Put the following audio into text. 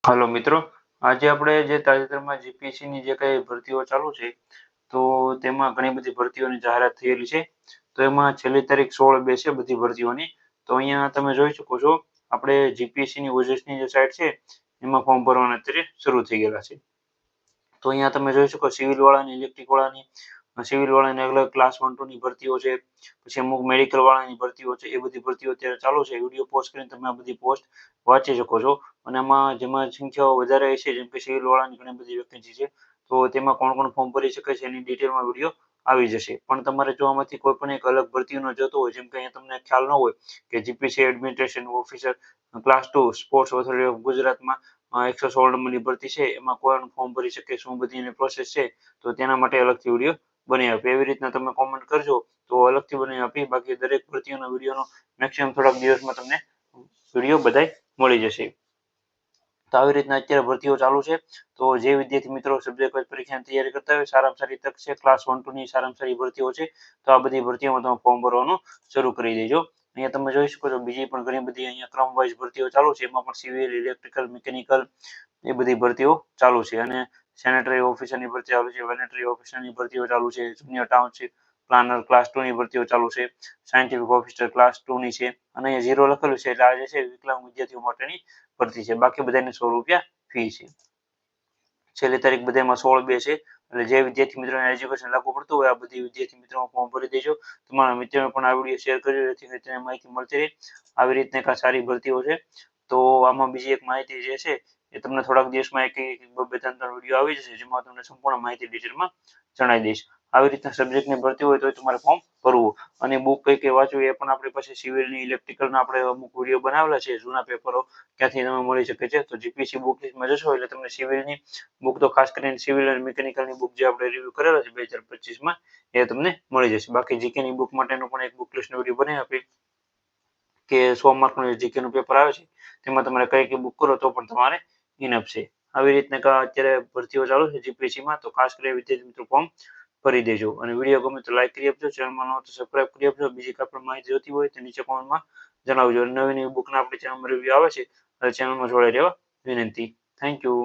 હાલો મિત્રો, આજે આપણે જે તાજેતરમાં જીપીએસસીની જે કંઈ ભરતીઓ ચાલુ છે, તો તેમાં ઘણી બધી ભરતીઓની જાહેરાત થયેલી છે. તો એમાં છેલ્લી તારીખ 16/2 છે બધી ભરતીઓની. તો અહીંયા તમે જોઈ શકો છો, આપણે જીપીએસસીની ઓજસની જે સાઇટ છે, એમાં ફોર્મ ભરવાના અત્યારે શરૂ થઈ ગયેલા છે. તો અહીંયા તમે જોઈ શકો સિવિલવાળાની, ઇલેક્ટ્રિકવાળાની, સિવિલવાળાની અલગ ક્લાસ 1-2 ની ભરતીઓ છે. પછી અમુક મેડિકલવાળાની ભરતીઓ છે. એ બધી ભરતીઓ અત્યારે ચાલુ છે. વિડીયો પોસ્ટ કરીને તમે આ બધી પોસ્ટ વાંચી શકો છો. અને આમાં જેમાં સંખ્યાઓ વધારે છે, જેમ કે સિવિલવાળાની ઘણી બધી વેકેન્સી છે, તો તેમાં કોણ કોણ ફોર્મ ભરી શકે છે એની ડિટેલમાં વિડીયો આવી જશે. પણ તમારે જો આમાંથી કોઈ પણ એક અલગ ભરતીનો જોતો હોય, જેમ કે અહીંયા તમને ખ્યાલ ન હોય કે GPC administration officer class 2 sports authority of ગુજરાતમાં 116 નંબરની ભરતી છે, એમાં કોણ ફોર્મ ભરી શકે, શું બધી એની પ્રોસેસ છે, તો તેના માટે અલગથી વિડીયો બની આપે. એવી રીતના તમે કોમેન્ટ કરજો તો અલગથી બનાવી આપી. બાકી દરેક ભરતીઓના વિડીયોનો મેક્સિમમ થોડાક દિવસમાં તમને વિડીયો બધાય મળી જશે. તો આવી રીતના અત્યારે ભરતીઓ ચાલુ છે. તો જે વિદ્યાર્થી મિત્રો સબ્જેક્ટ વાઇઝ પરીક્ષાની તૈયારી કરતા હોય, સારામાં સારી તક છે. ક્લાસ 1-2 ની સારામાં સારી ભરતીઓ છે. તો આ બધી ભરતીઓમાં તમે ફોર્મ ભરવાનું શરૂ કરી દેજો. અહીંયા તમે જોઈ શકો છો, બીજી પણ ઘણી બધી અહીંયા ક્રમ વાઇઝ ભરતીઓ ચાલુ છે. એમાં પણ સિવિલ, ઇલેક્ટ્રિકલ, મિકેનિકલ એ બધી ભરતીઓ ચાલુ છે. અને સેનેટરી ઓફિસરની ભરતી ચાલુ છે, વેનેટરી ઓફિસરની ભરતીઓ ચાલુ છે, જુનિયર ટાઉનશીપ પ્લાનર ક્લાસ 2 ની ભરતીઓ ચાલુ છે, સાયન્ટિફિક ઓફિસર ક્લાસ 2 ની છે. અને અહીંયા 0 લખેલું છે એટલે આ જે છે વિકલાંગ વિદ્યાર્થીઓ માટેની ભરતી છે. બાકી બધાને 100 રૂપિયા ફી છે. છેલ્લી તારીખ બધામાં 16/2 છે. એટલે જે વિદ્યાર્થી મિત્રોને એજ્યુકેશન લાગુ પડતું હોય, આ બધી વિદ્યાર્થી મિત્રો ફોર્મ ભરી દેજો. તમારા મિત્રોને પણ આ વિડીયો શેર કરજો, જેથી કરીને તેને માહિતી મળતી રહે. આવી રીતના એક આ સારી ભરતીઓ છે. તો આમાં બીજી એક માહિતી જે છે, એ તમને થોડાક દિવસમાં એક 2-3 વિડીયો આવી જશે, જેમાં તમને સંપૂર્ણ માહિતી ડિટેલમાં જણાવી દઈશ. આવી રીતના સબ્જેક્ટની ભરતી હોય તો તમારે ફોર્મ ભરવું. અને બુક કઈ કઈ વાંચવી એ પણ આપણી પાસે સિવિલની, ઇલેક્ટ્રિકલના આપણે અમુક વિડીયો બનાવેલા છે, જૂના પેપરો ક્યાંથી તમે મળી શકે છે. તો જીપીસી બુક લિસ્ટમાં જશો એટલે તમને સિવિલની બુક, તો ખાસ કરીને સિવિલ અને મિકેનિકલની બુક જે આપણે રિવ્યુ કરેલા છે 2025માં, એ તમને મળી જશે. બાકી જીકેની બુક માટેનો પણ એક બુક લિસ્ટનો વિડીયો બનાવી આપી કે 100 માર્કનું જીકેનું પેપર આવે છે, તેમાં તમારે કઈ કઈ બુક કરો તો પણ તમારે ઇનફ છે. આવી રીતના અત્યારે ભરતીઓ ચાલુ છે જીપીએસસીમાં. તો ખાસ કરીને વિદ્યાર્થી મિત્રો ફોર્મ ભરી દેજો. અને વિડીયો ગમે તો લાઈક કરી આપજો, ચેનલમાં નવો તો સબસ્ક્રાઇબ કરી આપજો. બીજી કાંઈ પણ માહિતી જોઈતી હોય તો નીચે કોમેન્ટમાં જણાવજો. નવી નવી બુકના આપણી ચેનલમાં રિવ્યુ આવે છે, એટલે ચેનલમાં જોડાઈ રહેવા વિનંતી. Thank you.